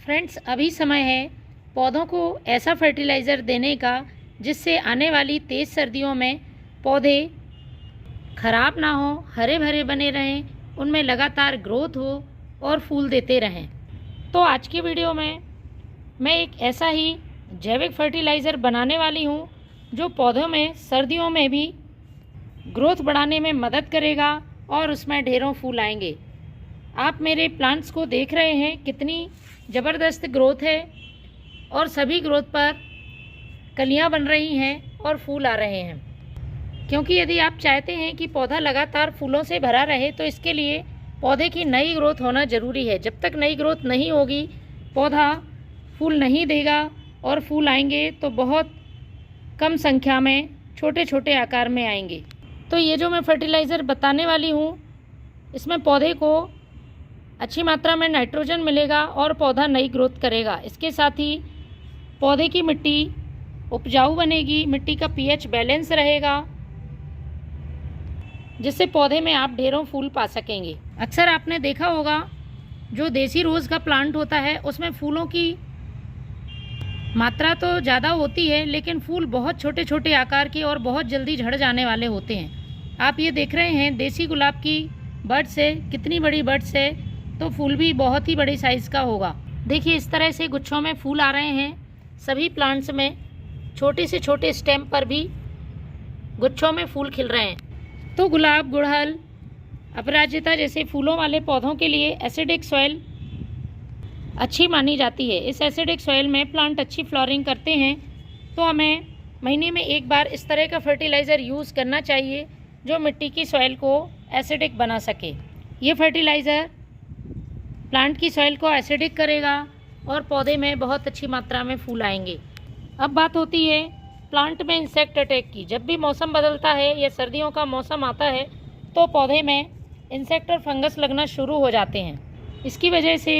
Friends, अभी समय है पौधों को ऐसा फर्टिलाइज़र देने का जिससे आने वाली तेज़ सर्दियों में पौधे ख़राब ना हो, हरे भरे बने रहें, उनमें लगातार ग्रोथ हो और फूल देते रहें। तो आज की वीडियो में मैं एक ऐसा ही जैविक फर्टिलाइज़र बनाने वाली हूँ जो पौधों में सर्दियों में भी ग्रोथ बढ़ाने में मदद करेगा और उसमें ढेरों फूल आएंगे। आप मेरे प्लांट्स को देख रहे हैं कितनी ज़बरदस्त ग्रोथ है और सभी ग्रोथ पर कलियां बन रही हैं और फूल आ रहे हैं। क्योंकि यदि आप चाहते हैं कि पौधा लगातार फूलों से भरा रहे तो इसके लिए पौधे की नई ग्रोथ होना ज़रूरी है। जब तक नई ग्रोथ नहीं होगी पौधा फूल नहीं देगा और फूल आएंगे तो बहुत कम संख्या में छोटे छोटे आकार में आएंगे। तो ये जो मैं फर्टिलाइज़र बताने वाली हूँ इसमें पौधे को अच्छी मात्रा में नाइट्रोजन मिलेगा और पौधा नई ग्रोथ करेगा। इसके साथ ही पौधे की मिट्टी उपजाऊ बनेगी, मिट्टी का पीएच बैलेंस रहेगा जिससे पौधे में आप ढेरों फूल पा सकेंगे। अक्सर आपने देखा होगा जो देसी रोज़ का प्लांट होता है उसमें फूलों की मात्रा तो ज़्यादा होती है लेकिन फूल बहुत छोटे छोटे आकार के और बहुत जल्दी झड़ जाने वाले होते हैं। आप ये देख रहे हैं देसी गुलाब की बड्स है, कितनी बड़ी बड्स है, तो फूल भी बहुत ही बड़े साइज़ का होगा। देखिए इस तरह से गुच्छों में फूल आ रहे हैं। सभी प्लांट्स में छोटे से छोटे स्टेम पर भी गुच्छों में फूल खिल रहे हैं। तो गुलाब, गुड़हल, अपराजिता जैसे फूलों वाले पौधों के लिए एसिडिक सॉइल अच्छी मानी जाती है। इस एसिडिक सॉइल में प्लांट अच्छी फ्लावरिंग करते हैं तो हमें महीने में एक बार इस तरह का फर्टिलाइज़र यूज़ करना चाहिए जो मिट्टी की सॉइल को एसिडिक बना सके। ये फर्टिलाइज़र प्लांट की सॉइल को एसिडिक करेगा और पौधे में बहुत अच्छी मात्रा में फूल आएंगे। अब बात होती है प्लांट में इंसेक्ट अटैक की। जब भी मौसम बदलता है या सर्दियों का मौसम आता है तो पौधे में इंसेक्ट और फंगस लगना शुरू हो जाते हैं। इसकी वजह से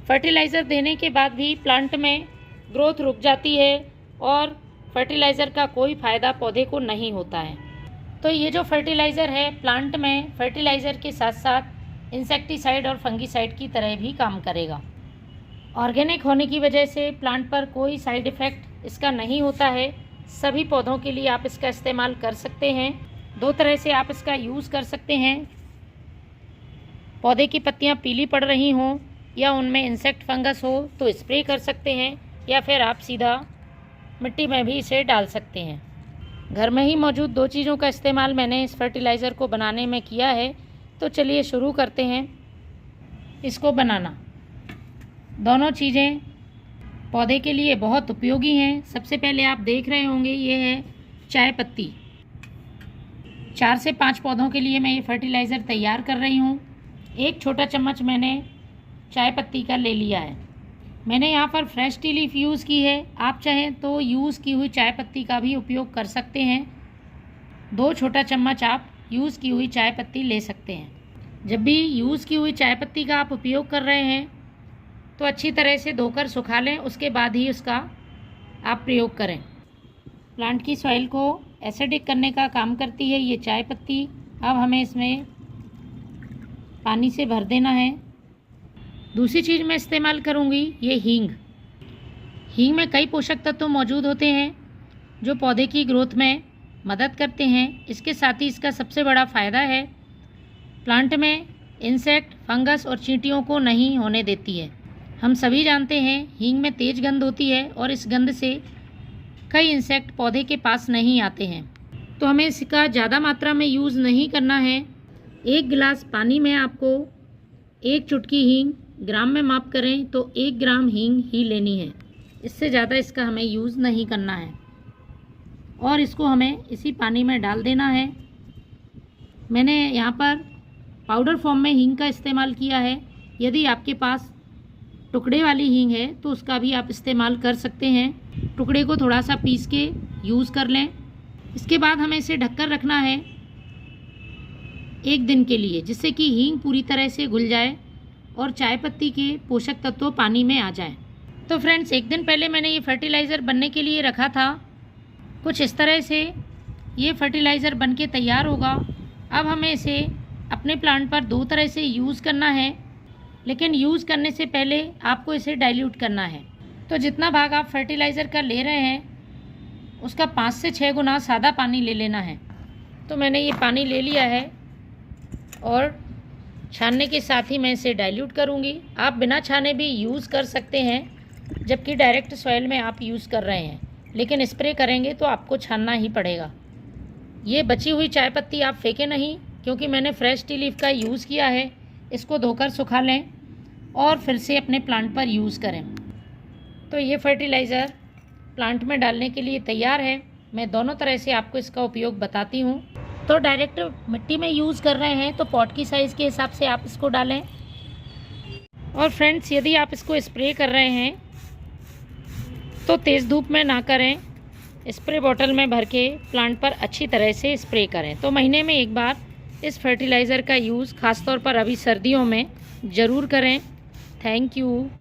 फर्टिलाइज़र देने के बाद भी प्लांट में ग्रोथ रुक जाती है और फर्टिलाइज़र का कोई फ़ायदा पौधे को नहीं होता है। तो ये जो फर्टिलाइज़र है प्लांट में फर्टिलाइज़र के साथ साथ इंसेक्टिसाइड और फंगिसाइड की तरह भी काम करेगा। ऑर्गेनिक होने की वजह से प्लांट पर कोई साइड इफ़ेक्ट इसका नहीं होता है। सभी पौधों के लिए आप इसका इस्तेमाल कर सकते हैं। दो तरह से आप इसका यूज़ कर सकते हैं। पौधे की पत्तियां पीली पड़ रही हों या उनमें इंसेक्ट फंगस हो तो स्प्रे कर सकते हैं या फिर आप सीधा मिट्टी में भी इसे डाल सकते हैं। घर में ही मौजूद दो चीज़ों का इस्तेमाल मैंने इस फर्टिलाइज़र को बनाने में किया है। तो चलिए शुरू करते हैं इसको बनाना। दोनों चीज़ें पौधे के लिए बहुत उपयोगी हैं। सबसे पहले आप देख रहे होंगे ये है चाय पत्ती। 4 से 5 पौधों के लिए मैं ये फर्टिलाइज़र तैयार कर रही हूँ। एक छोटा चम्मच मैंने चाय पत्ती का ले लिया है। मैंने यहाँ पर फ्रेश टी लीफ यूज़ की है। आप चाहें तो यूज़ की हुई चाय पत्ती का भी उपयोग कर सकते हैं। 2 छोटा चम्मच आप यूज़ की हुई चाय पत्ती ले सकते हैं। जब भी यूज़ की हुई चाय पत्ती का आप उपयोग कर रहे हैं तो अच्छी तरह से धोकर सुखा लें, उसके बाद ही उसका आप प्रयोग करें। प्लांट की सॉइल को एसिडिक करने का काम करती है ये चाय पत्ती। अब हमें इसमें पानी से भर देना है। दूसरी चीज़ मैं इस्तेमाल करूँगी ये हींग। हींग में कई पोषक तत्व मौजूद होते हैं जो पौधे की ग्रोथ में मदद करते हैं। इसके साथ ही इसका सबसे बड़ा फ़ायदा है प्लांट में इंसेक्ट, फंगस और चींटियों को नहीं होने देती है। हम सभी जानते हैं हींग में तेज़ गंध होती है और इस गंध से कई इंसेक्ट पौधे के पास नहीं आते हैं। तो हमें इसका ज़्यादा मात्रा में यूज़ नहीं करना है। 1 गिलास पानी में आपको 1 चुटकी हींग, ग्राम में माप करें तो 1 ग्राम हींग ही लेनी है। इससे ज़्यादा इसका हमें यूज़ नहीं करना है और इसको हमें इसी पानी में डाल देना है। मैंने यहाँ पर पाउडर फॉर्म में हींग का इस्तेमाल किया है। यदि आपके पास टुकड़े वाली हींग है तो उसका भी आप इस्तेमाल कर सकते हैं। टुकड़े को थोड़ा सा पीस के यूज़ कर लें। इसके बाद हमें इसे ढककर रखना है 1 दिन के लिए, जिससे कि हींग पूरी तरह से घुल जाए और चाय पत्ती के पोषक तत्व पानी में आ जाए। तो फ्रेंड्स, 1 दिन पहले मैंने ये फर्टिलाइज़र बनने के लिए रखा था। कुछ इस तरह से ये फर्टिलाइज़र बन के तैयार होगा। अब हमें इसे अपने प्लांट पर 2 तरह से यूज़ करना है। लेकिन यूज़ करने से पहले आपको इसे डाइल्यूट करना है। तो जितना भाग आप फर्टिलाइज़र का ले रहे हैं उसका 5 से 6 गुना सादा पानी ले लेना है। तो मैंने ये पानी ले लिया है और छानने के साथ ही मैं इसे डाइल्यूट करूँगी। आप बिना छाने भी यूज़ कर सकते हैं, जबकि डायरेक्ट सॉइल में आप यूज़ कर रहे हैं, लेकिन स्प्रे करेंगे तो आपको छानना ही पड़ेगा। ये बची हुई चाय पत्ती आप फेंकें नहीं, क्योंकि मैंने फ्रेश टी लीफ का यूज़ किया है। इसको धोकर सुखा लें और फिर से अपने प्लांट पर यूज़ करें। तो ये फर्टिलाइज़र प्लांट में डालने के लिए तैयार है। मैं दोनों तरह से आपको इसका उपयोग बताती हूँ। तो डायरेक्ट मिट्टी में यूज़ कर रहे हैं तो पॉट की साइज़ के हिसाब से आप इसको डालें। और फ्रेंड्स, यदि आप इसको स्प्रे कर रहे हैं तो तेज़ धूप में ना करें, स्प्रे बॉटल में भर के प्लांट पर अच्छी तरह से स्प्रे करें। तो महीने में एक बार इस फर्टिलाइज़र का यूज़ ख़ासतौर पर अभी सर्दियों में ज़रूर करें। Thank you.